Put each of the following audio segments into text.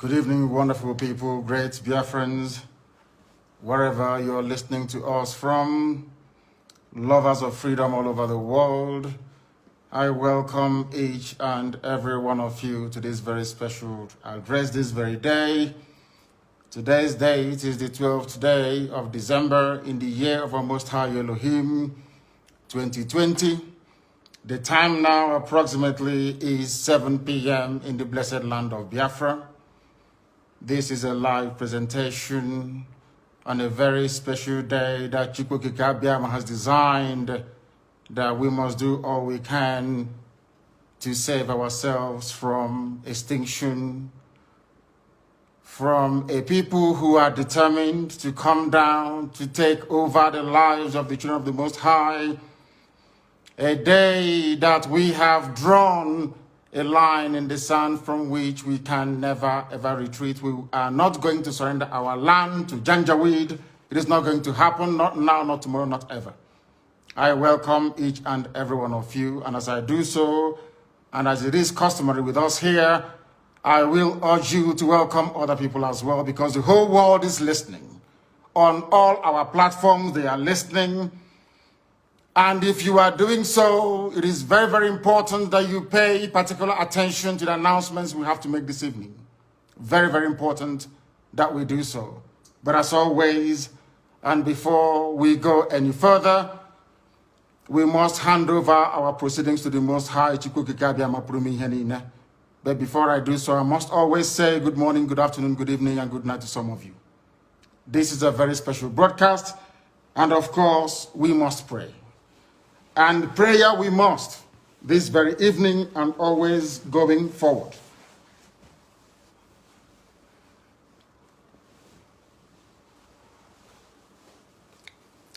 Good evening, wonderful people, great Biafrans, wherever you're listening to us from, lovers of freedom all over the world. I welcome each and every one of you to this very special address this very day. Today's date is the 12th day of December in the year of our Most High Elohim, 2020. The time now approximately is 7 p.m. in the blessed land of Biafra. This is a live presentation on a very special day that Chukwukika has designed, that we must do all we can to save ourselves from extinction, from a people who are determined to come down, to take over the lives of the children of the Most High. A day that we have drawn a line in the sand from which we can never ever retreat. We are not going to surrender our land to Janjaweed. It is not going to happen, not now, not tomorrow, not ever. I welcome each and every one of you, and as I do so, and as it is customary with us here, I will urge you to welcome other people as well, because the whole world is listening. On all our platforms, they are listening. And if you are doing so, it is very, very important that you pay particular attention to the announcements we have to make this evening. Very, very important that we do so. But as always, and before we go any further, we must hand over our proceedings to the Most High. But before I do so, I must always say good morning, good afternoon, good evening, and good night to some of you. This is a very special broadcast, and of course, we must pray. And prayer we must, this very evening and always going forward.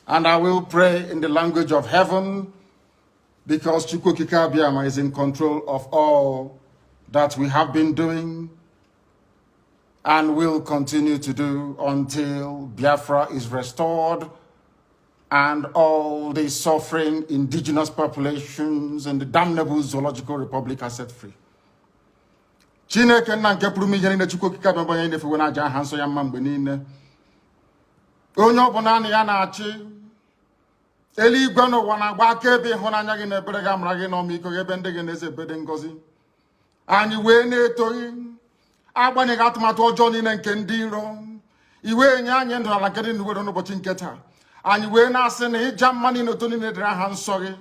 And I will pray in the language of heaven, because Chukwukika Biama is in control of all that we have been doing and will continue to do until Biafra is restored and all the suffering indigenous populations in the damnable zoological republic are set free. Chineke na nke pụrụ ihe niile Chukwukika Biama onye na-efewe n'aja aha nsọ ya mma mgbe niile. Onye ọbụla na ya na-achị eluigwe n'ụwa na-agba akaebe ịhụnanya gị na ebere gị amara gị na ọmịiko gị ebe ndị gị na-eze ebe dị ngọzi. Anyị wee na-etoghị agbanyeghị atụmatụ ọjọọ niile nke ndị iro. Iwe nye anyị ndụ ala nke dị n'uwe n'ụbọchị nke taa. Anyị wee na-asị na ịja mma niile otu niile dịrị aha nsọ gị.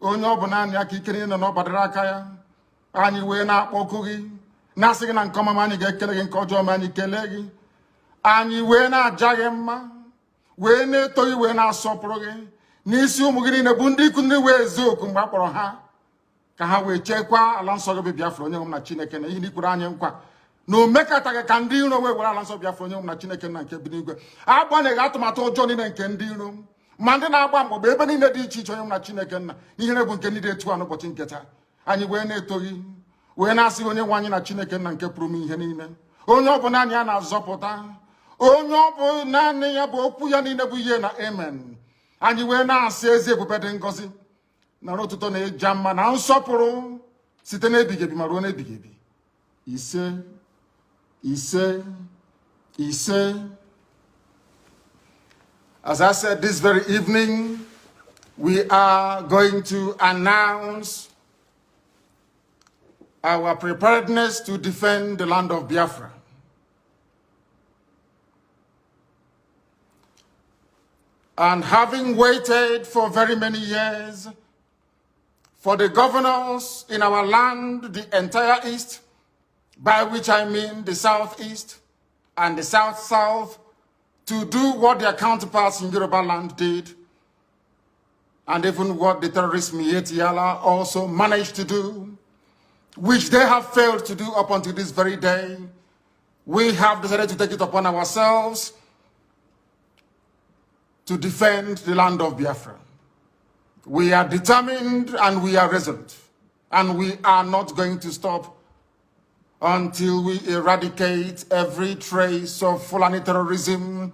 Onye ọ bụ naanị aka ike niile na ọ gbadara aka ya. Anyị wee na-akpọku gị na-asị gị na nke ọma anyị ga-ekele gị, nke ọjọọ ma anyị kelee gị. Anyị wee na-aja gị mma, wee na-eto gị, wee na-asọpụrụ gị n'isi ụmụ gị niile bụ ndị ikwu ndị wee ezi oku mgbe a kpọrọ ha ka ha wee chekwaa ala nsọ gị bụ Biafra onye nwe m na Chineke na ihe n'ikwuru anyị nkwa na o mekataghị ka ndị iro wee were ala nsọ Biafra onye nwe m na Chineke na nke bi n'igwe. Agbanyeghị atụmatụ ọjọọ niile nke ndị iro ma ndị na-agba mgbọgba ebe niile dị iche iche onye nwe m na Chineke nna ihere bụ nke ndị dị etu a n'ụbọchị nke taa. Anyị wee na-eto gị, wee na-asị onye nwe anyị na Chineke nna nke pụrụ m ihe niile, onye ọ bụ naanị ya na-azọpụta, onye ọ bụ naanị ya bụ okwu ya niile bụ ihe na amen. Anyị wee na-asị ezi ebube dị ngọzi na n'ụtụtụ na ịja mma na nsọpụrụ site n'ebighị ebi ma ruo n'ebighị ebi. Ise, ise, ise. As I said, this very evening, we are going to announce our preparedness to defend the land of Biafra. And having waited for very many years for the governors in our land, the entire East, by which I mean the Southeast and the South-South, to do what their counterparts in Yoruba land did, and even what the terrorist Mietiala also managed to do, which they have failed to do up until this very day, we have decided to take it upon ourselves to defend the land of Biafra. We are determined and we are resolute, and we are not going to stop until we eradicate every trace of Fulani terrorism,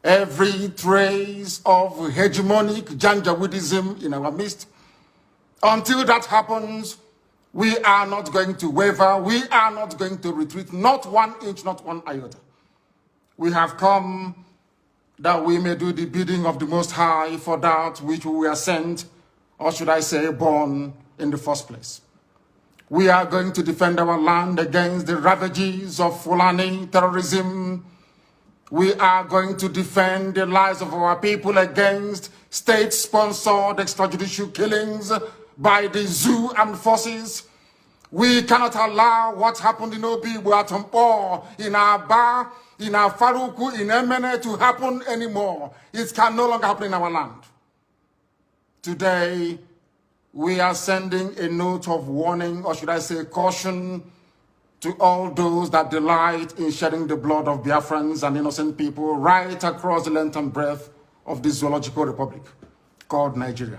every trace of hegemonic Janjaweedism in our midst. Until that happens, We are not going to waver. We are not going to retreat. Not 1 inch, not 1 iota. We have come that we may do the bidding of the Most High for that which we were sent, or should I say born, in the first place. We are going to defend our land against the ravages of Fulani terrorism. We are going to defend the lives of our people against state-sponsored extrajudicial killings by the zoo armed forces. We cannot allow what happened in Obi, Buatompo, in Aba, in Faruku, in Emene to happen anymore. It can no longer happen in our land. Today, we are sending a note of warning, or should I say caution, to all those that delight in shedding the blood of Biafrans and innocent people right across the length and breadth of this zoological republic called Nigeria.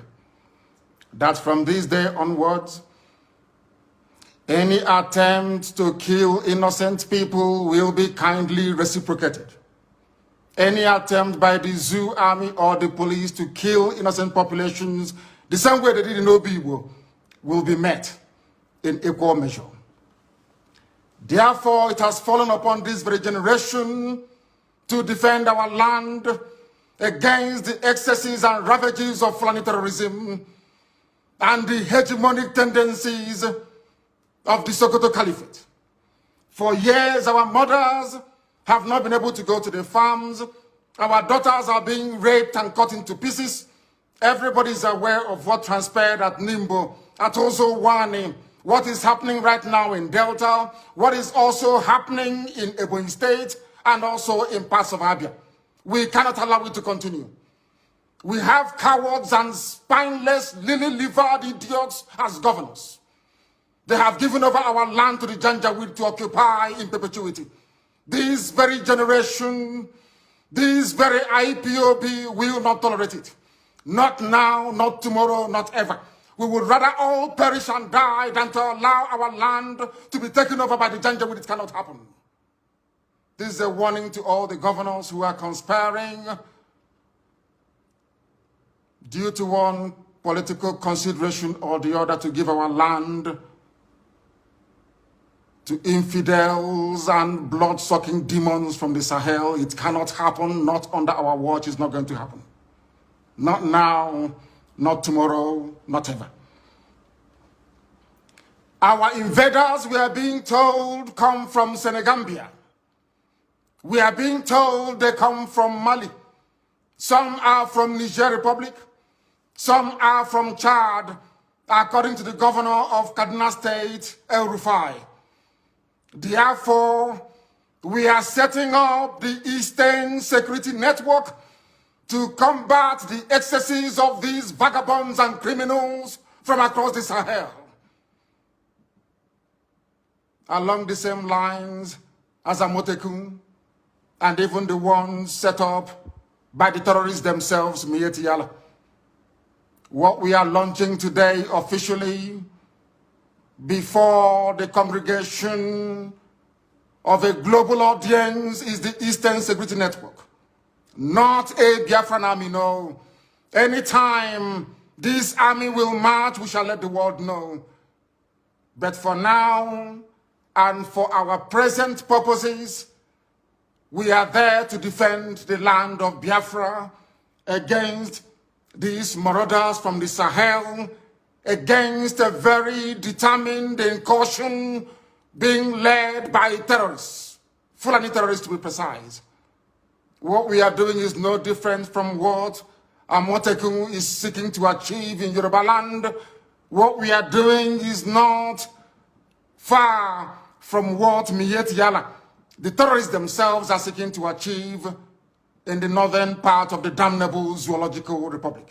That from this day onwards, any attempt to kill innocent people will be kindly reciprocated. Any attempt by the zoo army or the police to kill innocent populations the same way they did in Obibo will be met in equal measure. Therefore, it has fallen upon this very generation to defend our land against the excesses and ravages of Fulani terrorism and the hegemonic tendencies of the Sokoto Caliphate. For years, our mothers have not been able to go to the farms. Our daughters are being raped and cut into pieces. Everybody is aware of what transpired at Nimbo, at Ozowani, what is happening right now in Delta, what is also happening in Ebonyi State, and also in parts of Abia. We cannot allow it to continue. We have cowards and spineless, lily-livered idiots as governors. They have given over our land to the Janjaweed to occupy in perpetuity. This very generation, this very IPOB will not tolerate it. Not now, not tomorrow, not ever. We would rather all perish and die than to allow our land to be taken over by the Janjaweed. It cannot happen. This is a warning to all the governors who are conspiring due to one political consideration or the other to give our land to infidels and blood-sucking demons from the Sahel. It cannot happen, not under our watch. It's not going to happen. Not now, not tomorrow, not ever. Our invaders, we are being told, come from Senegambia. We are being told they come from Mali. Some are from Niger Republic. Some are from Chad, according to the governor of Kaduna State, El Rufai. Therefore, we are setting up the Eastern Security Network to combat the excesses of these vagabonds and criminals from across the Sahel. Along the same lines as Amotekun, and even the ones set up by the terrorists themselves, Mieti Yala. What we are launching today officially before the congregation of a global audience is the Eastern Security Network. Not a Biafran army, no. Anytime this army will march, we shall let the world know. But for now, and for our present purposes, we are there to defend the land of Biafra against these marauders from the Sahel, against a very determined incursion being led by terrorists, Fulani terrorists to be precise. What we are doing is no different from what Amotekun is seeking to achieve in Yoruba land. What we are doing is not far from what Mieti Yala, the terrorists themselves, are seeking to achieve in the northern part of the damnable Zoological Republic.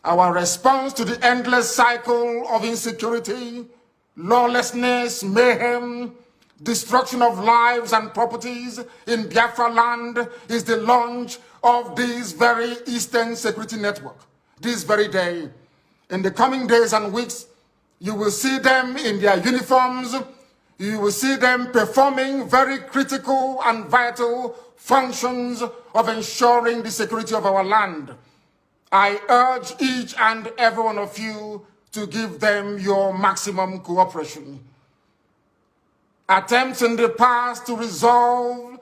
Our response to the endless cycle of insecurity, lawlessness, mayhem, destruction of lives and properties in Biafra land is the launch of this very Eastern Security Network. This very day, in the coming days and weeks, you will see them in their uniforms. You will see them performing very critical and vital functions of ensuring the security of our land. I urge each and every one of you to give them your maximum cooperation. Attempts in the past to resolve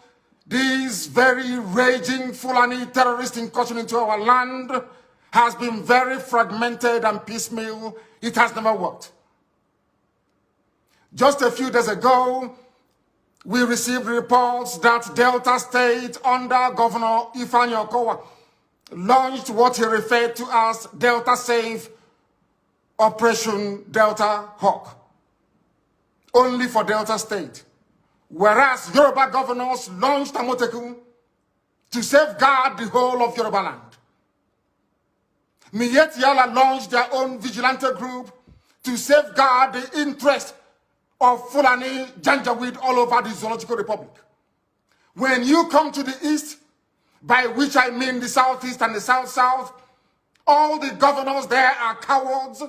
this very raging Fulani terrorist incursion into our land has been very fragmented and piecemeal. It has never worked. Just a few days ago, we received reports that Delta State under Governor Ifeanyi Okowa launched what he referred to as Delta Safe Operation Delta Hawk, only for Delta State. Whereas Yoruba governors launched Amotekun to safeguard the whole of Yoruba land. Miyetti Yala launched their own vigilante group to safeguard the interest of Fulani Janjaweed all over the Zoological Republic. When you come to the east, by which I mean the southeast and the south-south, all the governors there are cowards.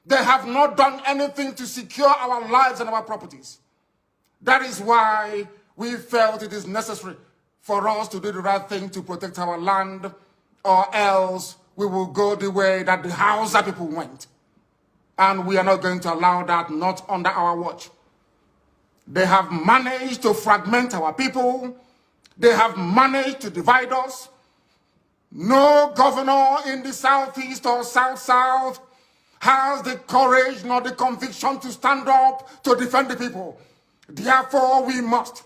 They have not done anything to secure our lives and our properties. That is why we felt it is necessary for us to do the right thing to protect our land, or else we will go the way that the Hausa people went. And we are not going to allow that, not under our watch. They have managed to fragment our people. They have managed to divide us. No governor in the southeast or south-south has the courage nor the conviction to stand up to defend the people. Therefore, we must.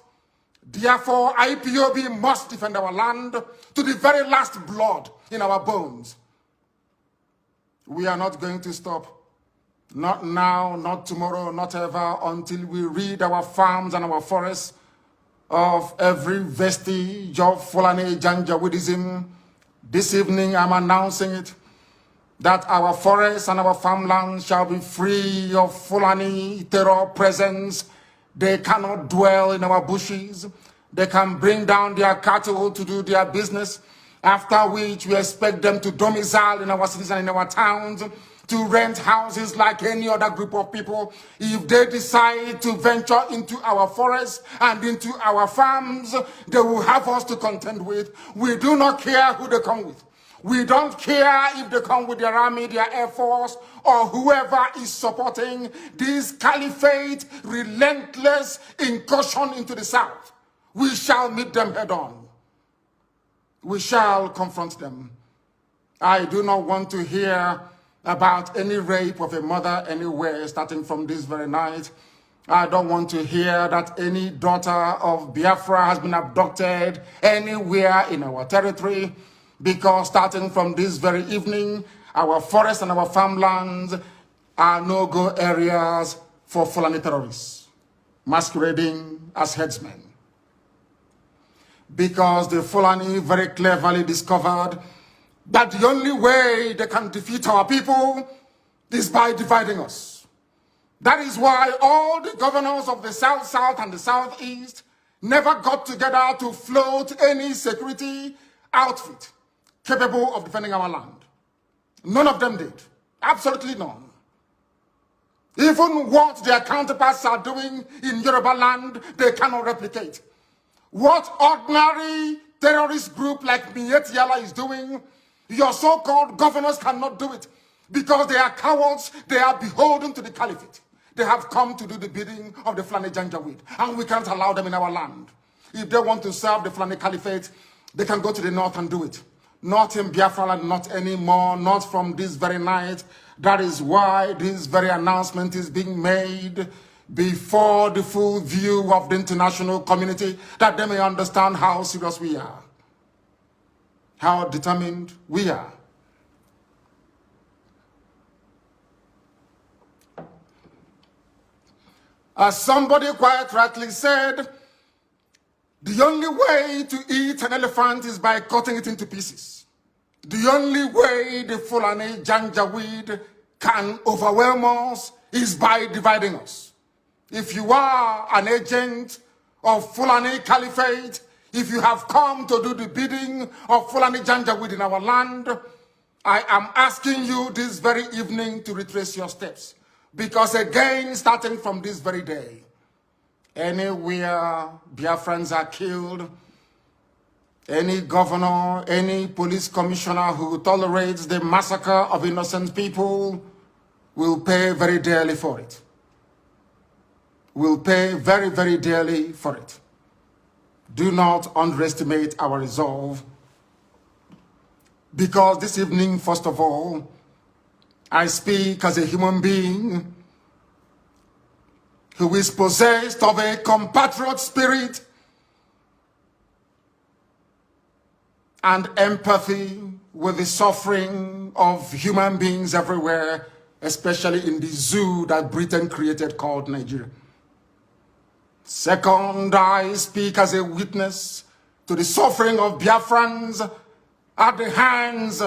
Therefore, IPOB must defend our land to the very last blood in our bones. We are not going to stop. Not now, not tomorrow, not ever, until we rid our farms and our forests of every vestige of Fulani Janjaweedism. This evening, I'm announcing it, that our forests and our farmlands shall be free of Fulani terror presence. They cannot dwell in our bushes. They can bring down their cattle to do their business, after which we expect them to domicile in our cities and in our towns, to rent houses like any other group of people. If they decide to venture into our forests and into our farms, they will have us to contend with. We do not care who they come with. We don't care if they come with their army, their air force, or whoever is supporting this caliphate relentless incursion into the south. We shall meet them head on. We shall confront them. I do not want to hear about any rape of a mother anywhere starting from this very night. I don't want to hear that any daughter of Biafra has been abducted anywhere in our territory, because starting from this very evening, our forests and our farmlands are no-go areas for Fulani terrorists masquerading as headsmen. Because the Fulani very cleverly discovered that the only way they can defeat our people is by dividing us. That is why all the governors of the South-South and the Southeast never got together to float any security outfit capable of defending our land. None of them did. Absolutely none. Even what their counterparts are doing in Yoruba land, they cannot replicate. What ordinary terrorist group like Miyetti Yala is doing, your so-called governors cannot do it, because they are cowards. They are beholden to the caliphate. They have come to do the bidding of the Fulani Janjaweed, and we can't allow them in our land. If they want to serve the Fulani caliphate, they can go to the north and do it. Not in Biafra land, not anymore, not from this very night. That is why this very announcement is being made before the full view of the international community, that they may understand how serious we are, how determined we are. As somebody quite rightly said, the only way to eat an elephant is by cutting it into pieces. The only way the Fulani Janjaweed can overwhelm us is by dividing us. If you are an agent of Fulani Caliphate, if you have come to do the bidding of Fulani Janjaweed in our land, I am asking you this very evening to retrace your steps. Because again, starting from this very day, anywhere Biafrans are killed, any governor, any police commissioner who tolerates the massacre of innocent people will pay very dearly for it. Will pay very, very dearly for it. Do not underestimate our resolve, because this evening, first of all, I speak as a human being who is possessed of a compatriot spirit and empathy with the suffering of human beings everywhere, especially in the zoo that Britain created called Nigeria. Second, I speak as a witness to the suffering of Biafrans at the hands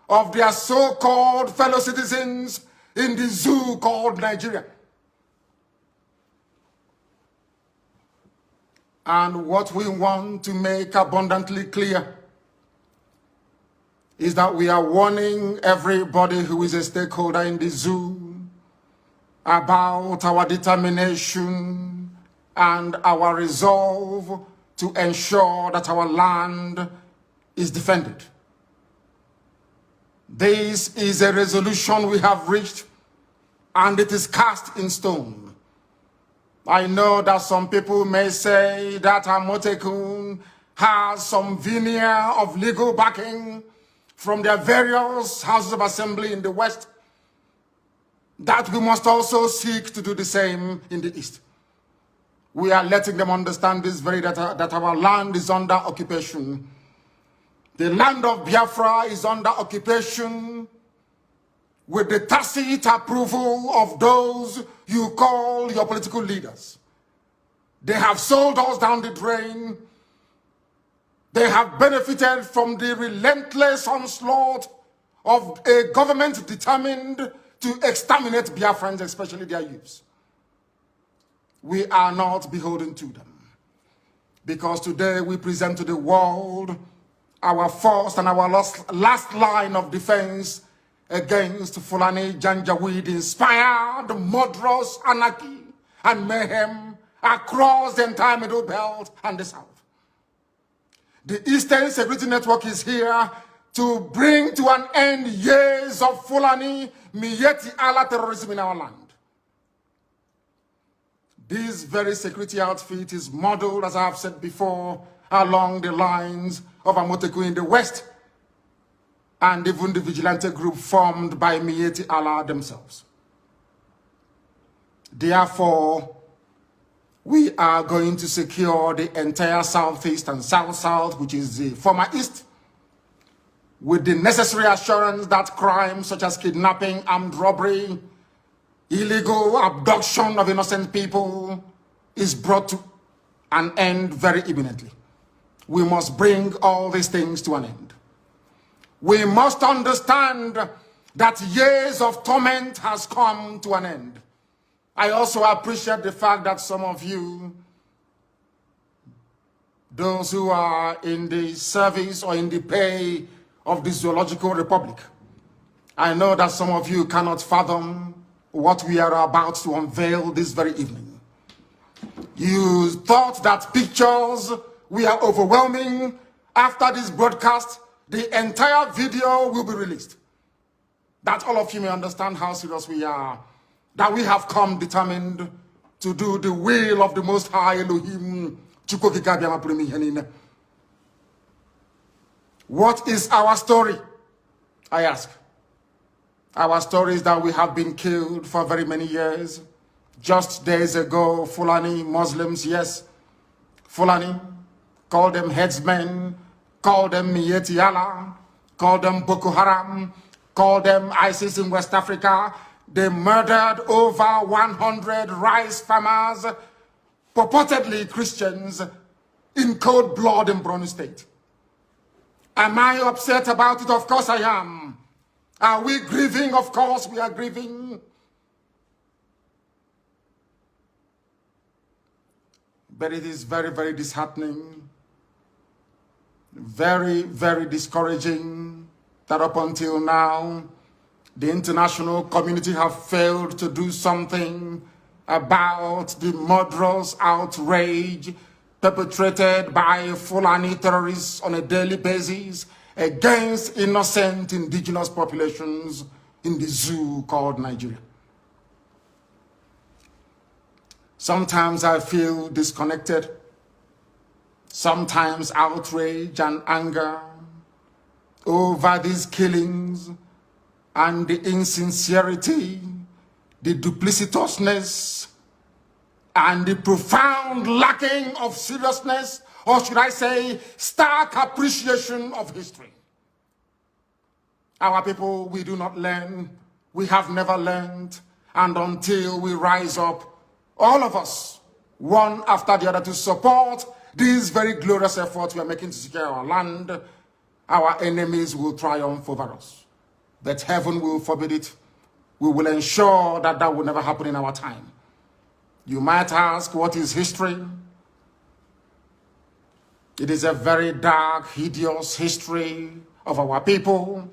of their so-called fellow citizens in the zoo called Nigeria. And what we want to make abundantly clear is that we are warning everybody who is a stakeholder in the zoo about our determination and our resolve to ensure that our land is defended. This is a resolution we have reached, and it is cast in stone. I know that some people may say that Amotekun has some veneer of legal backing from their various houses of assembly in the West, that we must also seek to do the same in the East. We are letting them understand this very that our land is under occupation. The land of Biafra is under occupation with the tacit approval of those you call your political leaders. They have sold us down the drain. They have benefited from the relentless onslaught of a government determined to exterminate Biafrans, especially their youths. We are not beholden to them, because today we present to the world our first and our last line of defense against Fulani Janjaweed-inspired murderous anarchy and mayhem across the entire Middle Belt and the South. The Eastern Security Network is here to bring to an end years of Fulani Miyetti Allah terrorism in our land. This very security outfit is modeled, as I have said before, along the lines of Amotekun in the West, and even the vigilante group formed by Miyetti Allah themselves. Therefore, we are going to secure the entire Southeast and South-South, which is the former East, with the necessary assurance that crimes such as kidnapping, armed robbery, illegal abduction of innocent people is brought to an end very imminently. We must bring all these things to an end. We must understand that years of torment has come to an end. I also appreciate the fact that some of you, those who are in the service or in the pay of the Zoological Republic, I know that some of you cannot fathom what we are about to unveil this very evening. You thought that pictures were overwhelming. After this broadcast, the entire video will be released. That all of you may understand how serious we are, that we have come determined to do the will of the Most High Elohim. What is our story? I ask. Our story is that we have been killed for very many years. Just days ago, Fulani Muslims, yes, Fulani, call them headsmen, call them Miyetti Allah, call them Boko Haram, call them ISIS in West Africa. They murdered over 100 rice farmers, purportedly Christians, in cold blood in Borno State. Am I upset about it? Of course I am. Are we grieving? Of course we are grieving. But it is very, very disheartening, very, very discouraging that up until now, the international community have failed to do something about the murderous outrage perpetrated by Fulani terrorists on a daily basis against innocent indigenous populations in the zoo called Nigeria. Sometimes I feel disconnected. Sometimes outrage and anger over these killings and the insincerity, the duplicitousness, and the profound lacking of seriousness, or should I say, stark appreciation of history. Our people, we do not learn. We have never learned. And until we rise up, all of us, one after the other, to support these very glorious efforts we are making to secure our land, our enemies will triumph over us. But heaven will forbid it. We will ensure that that will never happen in our time. You might ask, what is history? It is a very dark, hideous history of our people,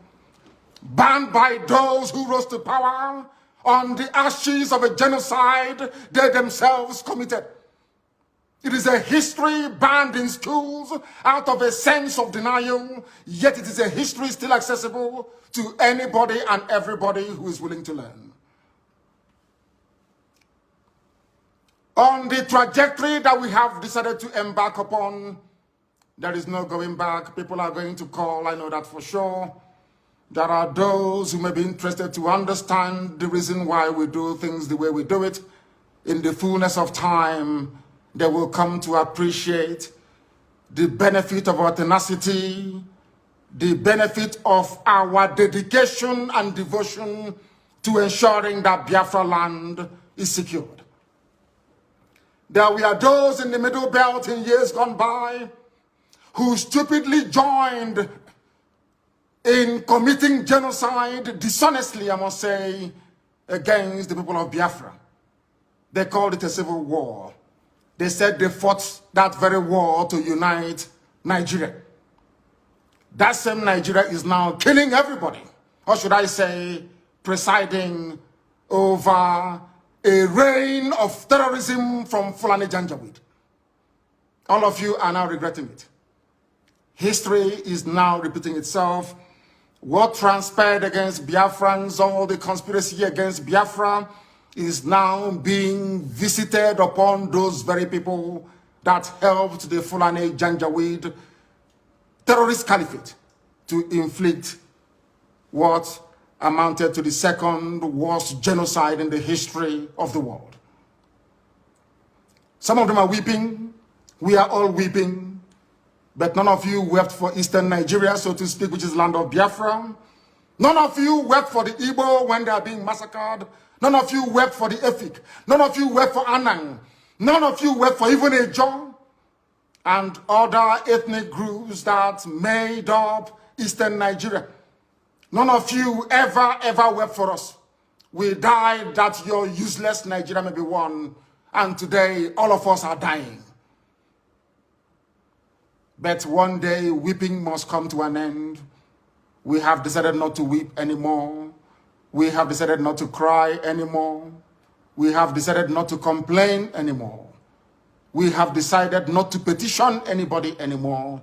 banned by those who rose to power on the ashes of a genocide they themselves committed. It is a history banned in schools out of a sense of denial, yet it is a history still accessible to anybody and everybody who is willing to learn. On the trajectory that we have decided to embark upon, there is no going back. People are going to call, I know that for sure. There are those who may be interested to understand the reason why we do things the way we do it. In the fullness of time, they will come to appreciate the benefit of our tenacity, the benefit of our dedication and devotion to ensuring that Biafra land is secured. There were those in the Middle Belt in years gone by who stupidly joined in committing genocide, dishonestly, I must say, against the people of Biafra. They called it a civil war. They said they fought that very war to unite Nigeria. That same Nigeria is now killing everybody. Or should I say, presiding over a reign of terrorism from Fulani Janjaweed. All of you are now regretting it. History is now repeating itself. What transpired against Biafrans, all the conspiracy against Biafra, is now being visited upon those very people that helped the Fulani Janjaweed terrorist caliphate to inflict what amounted to the second worst genocide in the history of the world. Some of them are weeping. We are all weeping. But none of you wept for Eastern Nigeria, so to speak, which is land of Biafra. None of you wept for the Igbo when they are being massacred. None of you wept for the Efik. None of you wept for Anang. None of you wept for even Ejo and other ethnic groups that made up Eastern Nigeria. None of you ever wept for us. We died that your useless Nigeria may be won. And today, all of us are dying. But one day, weeping must come to an end. We have decided not to weep anymore. We have decided not to cry anymore. We have decided not to complain anymore. We have decided not to petition anybody anymore.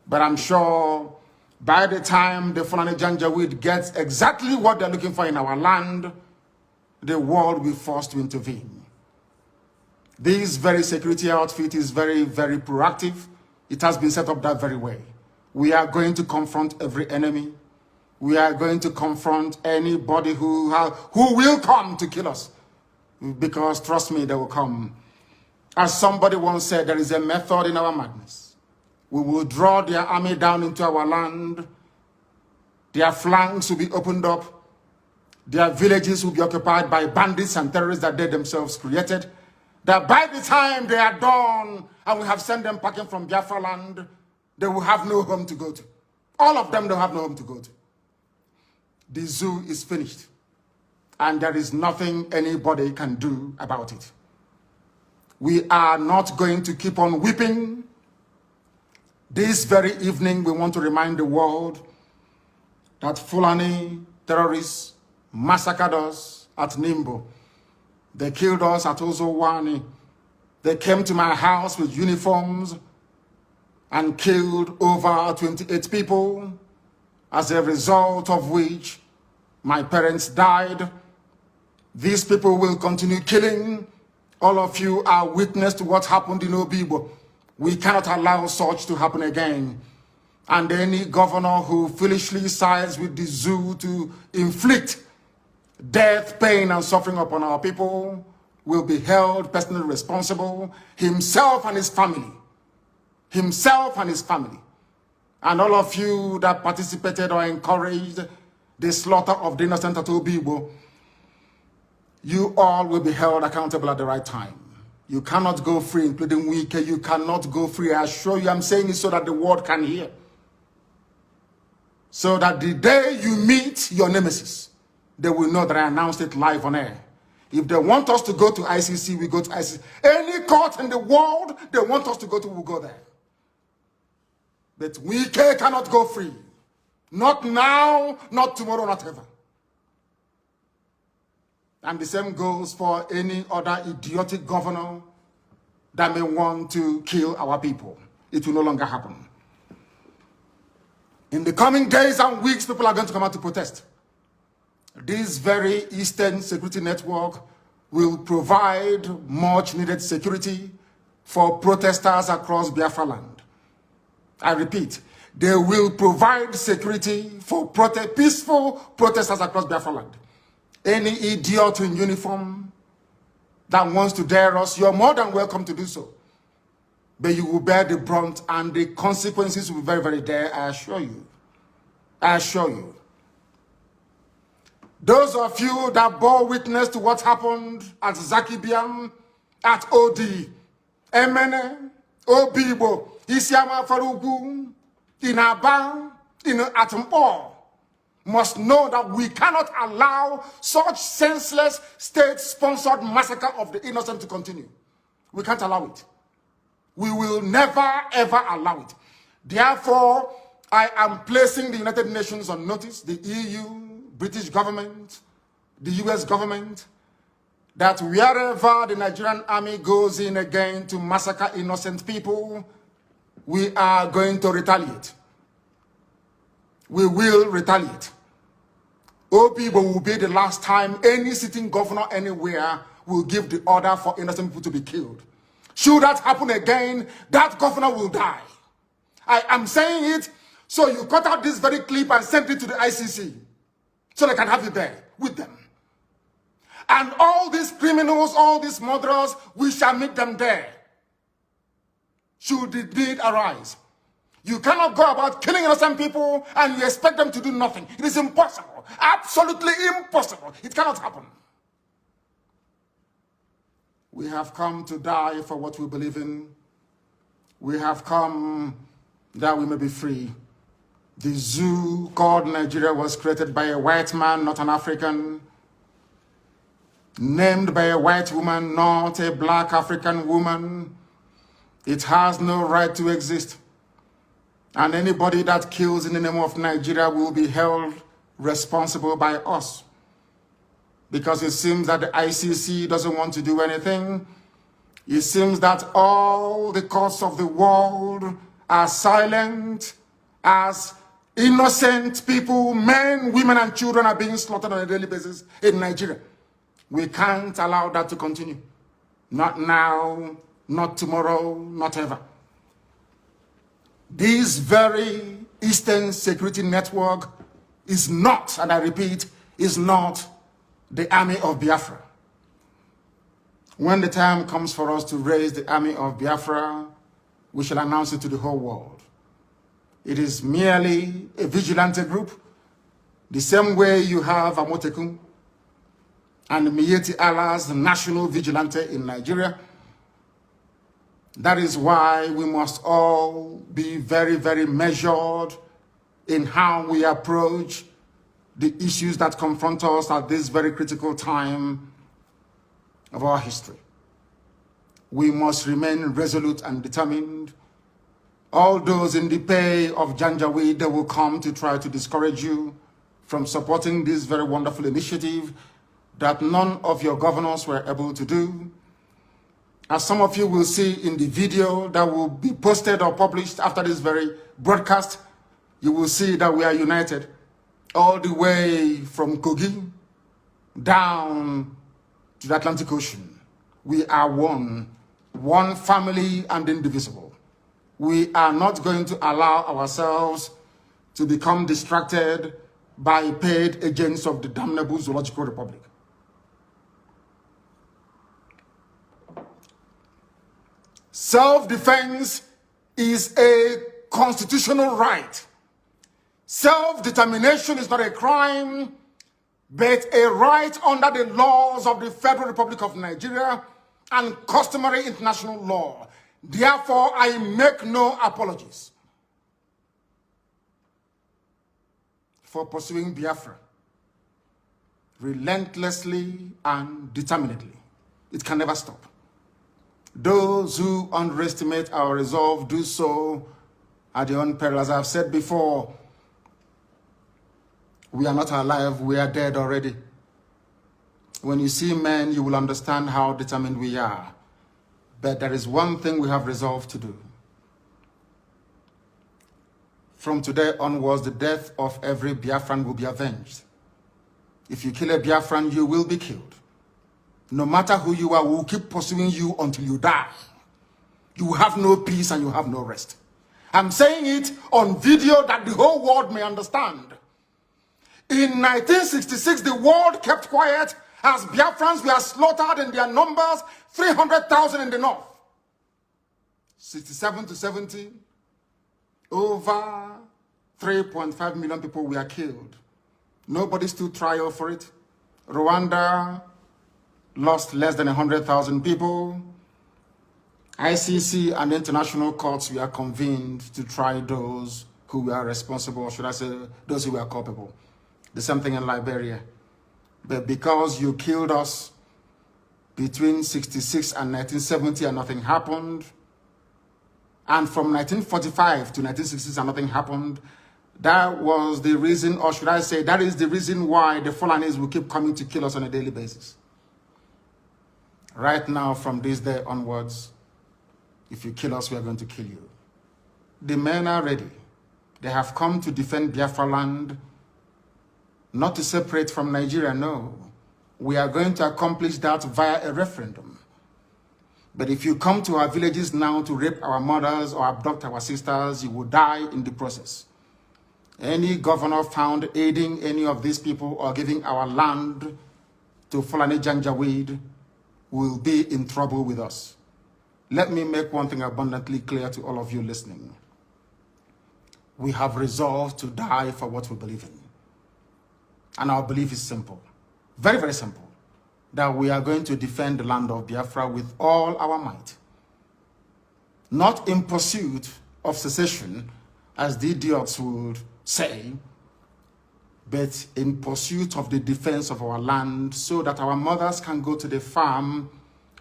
But I'm sure by the time the Fulani Janjaweed gets exactly what they're looking for in our land, the world will be forced to intervene. This very security outfit is very proactive. It has been set up that very way. We are going to confront every enemy. We are going to confront anybody who will come to kill us. Because trust me, they will come. As somebody once said, there is a method in our madness. We will draw their army down into our land. Their flanks will be opened up. Their villages will be occupied by bandits and terrorists that they themselves created. That by the time they are done and we have sent them packing from Biafra land, they will have no home to go to. All of them don't have no home to go to. The zoo is finished. And there is nothing anybody can do about it. We are not going to keep on weeping. This very evening, we want to remind the world that Fulani terrorists massacred us at Nimbo. They killed us at Ozowani. They came to my house with uniforms and killed over 28 people, as a result of which my parents died. These people will continue killing All of you are witness to what happened in Obibo. We cannot allow such to happen again. And any governor who foolishly sides with the zoo to inflict death, pain, and suffering upon our people will be held personally responsible, himself and his family. Himself and his family. And all of you that participated or encouraged the slaughter of the innocent at Obibo, you all will be held accountable at the right time. You cannot go free, including Wike. You cannot go free. I assure you, I'm saying it so that the world can hear. So that the day you meet your nemesis, they will know that I announced it live on air. If they want us to go to ICC, we go to ICC. Any court in the world they want us to go to, we'll go there. But Wike cannot go free. Not now, not tomorrow, not ever. And the same goes for any other idiotic governor that may want to kill our people. It will no longer happen. In the coming days and weeks, people are going to come out to protest. This very Eastern Security Network will provide much needed security for protesters across Biafra land. I repeat, they will provide security for peaceful protesters across Biafra land. Any idiot in uniform that wants to dare us, you're more than welcome to do so. But you will bear the brunt and the consequences will be very, very dire, I assure you. I assure you. Those of you that bore witness to what happened at Zakibiam, at OD, Emene, Obibo, Isiama Farugu, in Aba, in Atumpo, must know that we cannot allow such senseless state-sponsored massacre of the innocent to continue. We can't allow it. We will never, ever allow it. Therefore, I am placing the United Nations on notice, the EU, British government, the US government, that wherever the Nigerian army goes in again to massacre innocent people, we are going to retaliate. We will retaliate. Obibo will be the last time any sitting governor anywhere will give the order for innocent people to be killed. Should that happen again, that governor will die. I am saying it, so you cut out this very clip and send it to the ICC, so they can have it there with them. And all these criminals, all these murderers, we shall meet them there. Should the need arise. You cannot go about killing innocent people and you expect them to do nothing. It is impossible. Absolutely impossible. It cannot happen. We have come to die for what we believe in. We have come that we may be free. The zoo called Nigeria was created by a white man, not an African. Named by a white woman, not a black African woman. It has no right to exist. And anybody that kills in the name of Nigeria will be held responsible by us. Because it seems that the ICC doesn't want to do anything. It seems that all the courts of the world are silent as innocent people, men, women, and children are being slaughtered on a daily basis in Nigeria. We can't allow that to continue. Not now, not tomorrow, not ever. This very Eastern Security Network is not, and I repeat, is not the army of Biafra. When the time comes for us to raise the army of Biafra, we shall announce it to the whole world. It is merely a vigilante group, the same way you have Amotekun and Miyetti Allah's national vigilante in Nigeria. That is why we must all be very, very measured in how we approach the issues that confront us at this very critical time of our history. We must remain resolute and determined. All those in the pay of Janjaweed, they will come to try to discourage you from supporting this very wonderful initiative that none of your governors were able to do. As some of you will see in the video that will be posted or published after this very broadcast, you will see that we are united all the way from Kogi down to the Atlantic Ocean. We are one family and indivisible. We are not going to allow ourselves to become distracted by paid agents of the damnable Zoological Republic. Self-defense is a constitutional right. Self-determination is not a crime, but a right under the laws of the Federal Republic of Nigeria and customary international law. Therefore, I make no apologies for pursuing Biafra relentlessly and determinedly. It can never stop. Those who underestimate our resolve do so at their own peril. As I've said before, we are not alive, we are dead already. When you see men, you will understand how determined we are. But there is one thing we have resolved to do. From today onwards, the death of every Biafran will be avenged. If you kill a Biafran, you will be killed. No matter who you are, we will keep pursuing you until you die. You have no peace and you have no rest. I'm saying it on video that the whole world may understand. In 1966, the world kept quiet as Biafrans were slaughtered in their numbers, 300,000 in the north. 67 to 70, over 3.5 million people were killed. Nobody stood trial for it. Rwanda lost less than 100,000 people. ICC and international courts were convened to try those who were responsible, or should I say, those who were culpable. The same thing in Liberia. But because you killed us between 66 and 1970 and nothing happened, and from 1945 to 1966 and nothing happened, that was the reason, or should I say, that is the reason why the Fulanis will keep coming to kill us on a daily basis. Right now, from this day onwards, if you kill us, we are going to kill you. The men are ready. They have come to defend Biafra land, not to separate from Nigeria, no. We are going to accomplish that via a referendum. But if you come to our villages now to rape our mothers or abduct our sisters, you will die in the process. Any governor found aiding any of these people or giving our land to Fulani Janjaweed will be in trouble with us. Let me make one thing abundantly clear to all of you listening. We have resolved to die for what we believe in. And our belief is simple, very, very simple, that we are going to defend the land of Biafra with all our might. Not in pursuit of secession, as the idiots would say, but in pursuit of the defense of our land so that our mothers can go to the farm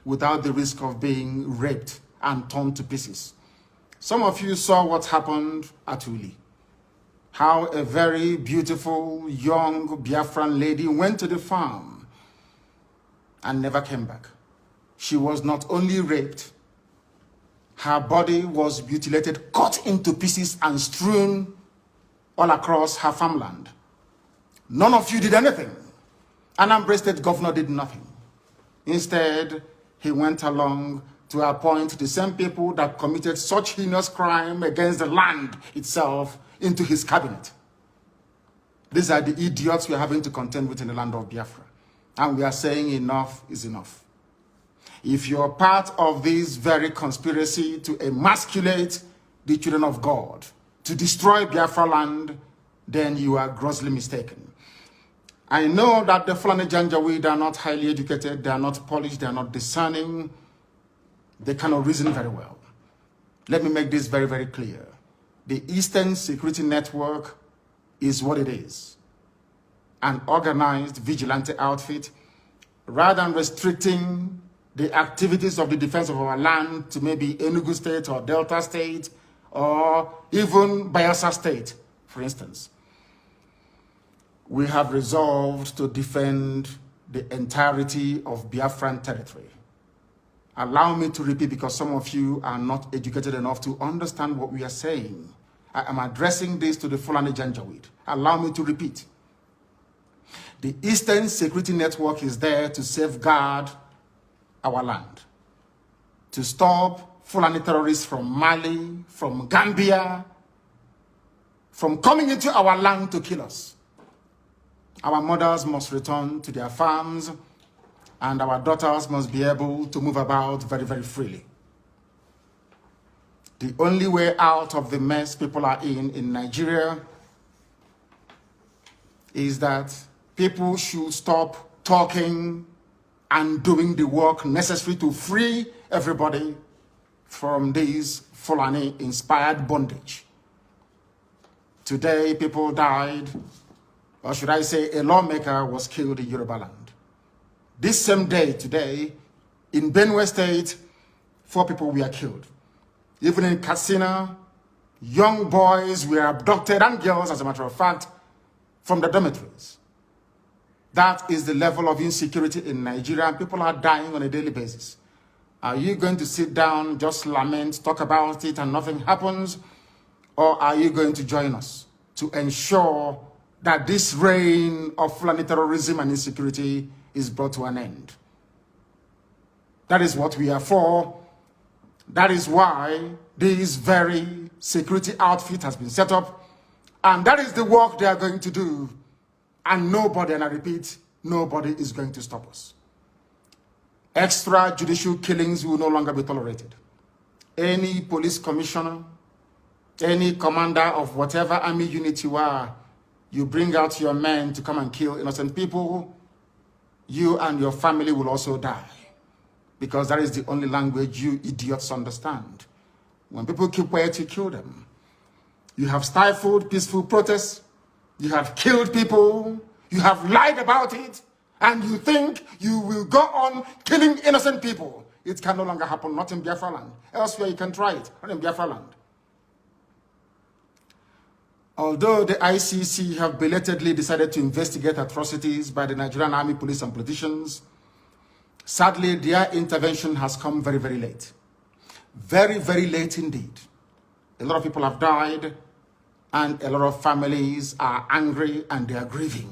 without the risk of being raped and torn to pieces. Some of you saw what happened at Uli. How a very beautiful young Biafran lady went to the farm and never came back. She was not only raped, her body was mutilated, cut into pieces and strewn all across her farmland. None of you did anything. Nnamdi State Governor did nothing. Instead, he went along to appoint the same people that committed such heinous crime against the land itself into his cabinet. These are the idiots we are having to contend with in the land of Biafra. And we are saying enough is enough. If you're part of this very conspiracy to emasculate the children of God, to destroy Biafra land, then you are grossly mistaken. I know that the Fulani Janjaweed are not highly educated, they are not polished, they are not discerning, they cannot reason very well. Let me make this very, very clear. The Eastern Security Network is what it is. An organized vigilante outfit, rather than restricting the activities of the defense of our land to maybe Enugu State or Delta State or even Bayelsa State, for instance. We have resolved to defend the entirety of Biafran territory. Allow me to repeat, because some of you are not educated enough to understand what we are saying. I am addressing this to the Fulani Janjaweed. Allow me to repeat. The Eastern Security Network is there to safeguard our land, to stop Fulani terrorists from Mali, from Gambia, from coming into our land to kill us. Our mothers must return to their farms, and our daughters must be able to move about very, very freely. The only way out of the mess people are in Nigeria is that people should stop talking and doing the work necessary to free everybody from this Fulani-inspired bondage. Today, people died, or should I say a lawmaker was killed in Yoruba land. This same day, today, in Benue State, 4 people were killed. Even in Katsina, young boys were abducted, and girls, as a matter of fact, from the dormitories. That is the level of insecurity in Nigeria, and people are dying on a daily basis. Are you going to sit down, just lament, talk about it, and nothing happens? Or are you going to join us to ensure that this reign of Fulani terrorism and insecurity is brought to an end? That is what we are for. That is why this very security outfit has been set up. And that is the work they are going to do. And nobody, and I repeat, nobody is going to stop us. Extrajudicial killings will no longer be tolerated. Any police commissioner, any commander of whatever army unit you are, you bring out your men to come and kill innocent people, you and your family will also die. Because that is the only language you idiots understand. When people keep quiet, you kill them. You have stifled peaceful protests. You have killed people. You have lied about it. And you think you will go on killing innocent people. It can no longer happen, not in Biafra land. Elsewhere you can try it, not in Biafra land. Although the ICC have belatedly decided to investigate atrocities by the Nigerian Army, police, and politicians, sadly, their intervention has come very, very late. Very, very late indeed. A lot of people have died, and a lot of families are angry and they are grieving.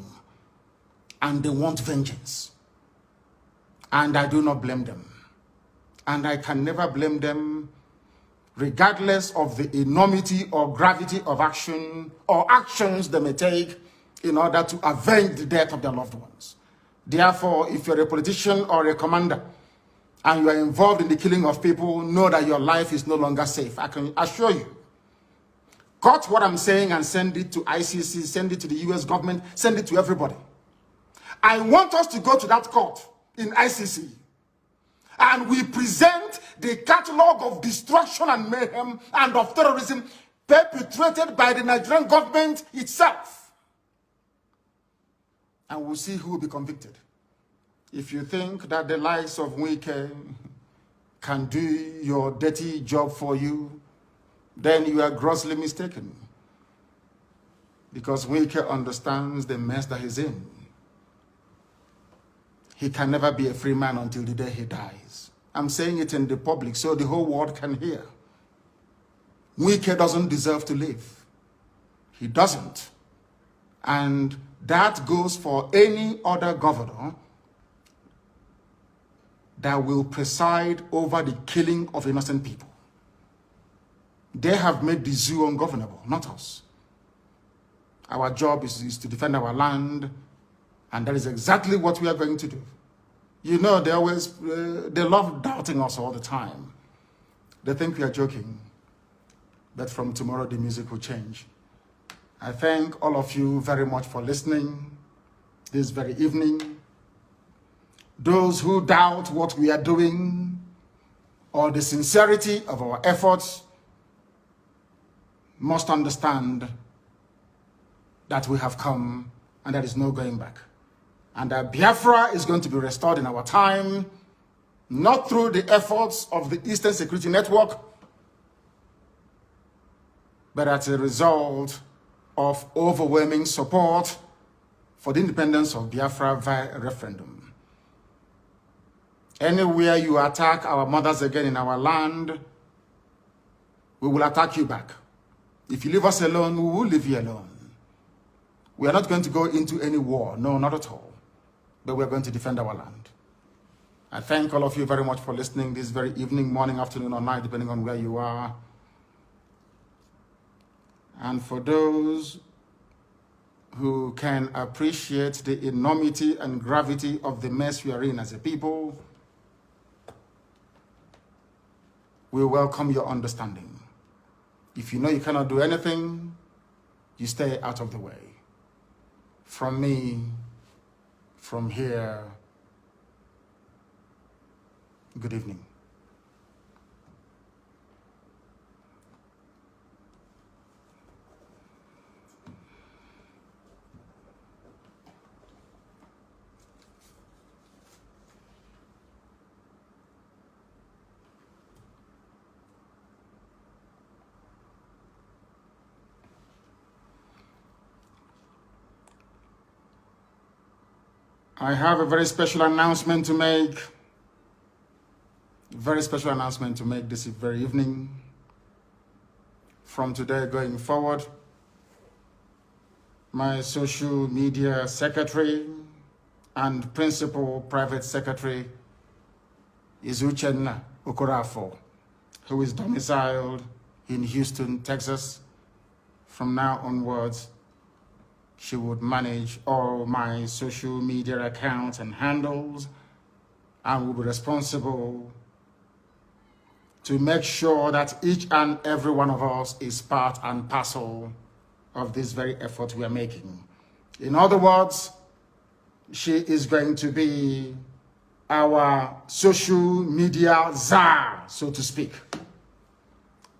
And they want vengeance. And I do not blame them. And I can never blame them, regardless of the enormity or gravity of action or actions they may take in order to avenge the death of their loved ones. Therefore, if you're a politician or a commander and you are involved in the killing of people, know that your life is no longer safe. I can assure you. Cut what I'm saying and send it to ICC, send it to the US government, send it to everybody. I want us to go to that court in ICC and we present the catalog of destruction and mayhem and of terrorism perpetrated by the Nigerian government itself. And we'll see who will be convicted. If you think that the likes of Wike can do your dirty job for you, then you are grossly mistaken. Because Wike understands the mess that he's in. He can never be a free man until the day he dies. I'm saying it in the public so the whole world can hear. Wike doesn't deserve to live. He doesn't. And that goes for any other governor that will preside over the killing of innocent people. They have made the zoo ungovernable, not us. Our job is to defend our land, and that is exactly what we are going to do. You know, they love doubting us all the time. They think we are joking. But from tomorrow, the music will change. I thank all of you very much for listening this very evening. Those who doubt what we are doing or the sincerity of our efforts must understand that we have come and there is no going back. And that Biafra is going to be restored in our time, not through the efforts of the Eastern Security Network, but as a result of overwhelming support for the independence of Biafra via a referendum. Anywhere you attack our mothers again in our land, we will attack you back. If you leave us alone, we will leave you alone. We are not going to go into any war. No, not at all. But we are going to defend our land. I thank all of you very much for listening this very evening, morning, afternoon, or night, depending on where you are. And for those who can appreciate the enormity and gravity of the mess we are in as a people, we welcome your understanding. If you know you cannot do anything, you stay out of the way. From me, from here, good evening. I have a very special announcement to make. Very special announcement to make this very evening. From today going forward, my social media secretary and principal private secretary is Uchenna Okorafo, who is domiciled in Houston, Texas. From now onwards, she would manage all my social media accounts and handles and will be responsible to make sure that each and every one of us is part and parcel of this very effort we are making. In other words, she is going to be our social media czar, so to speak.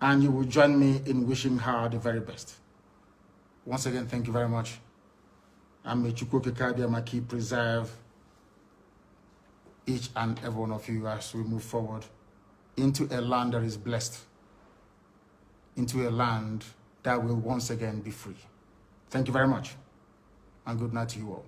And you will join me in wishing her the very best. Once again, thank you very much. And may Chukwokekadiamaki preserve each and every one of you as we move forward into a land that is blessed, into a land that will once again be free. Thank you very much, and good night to you all.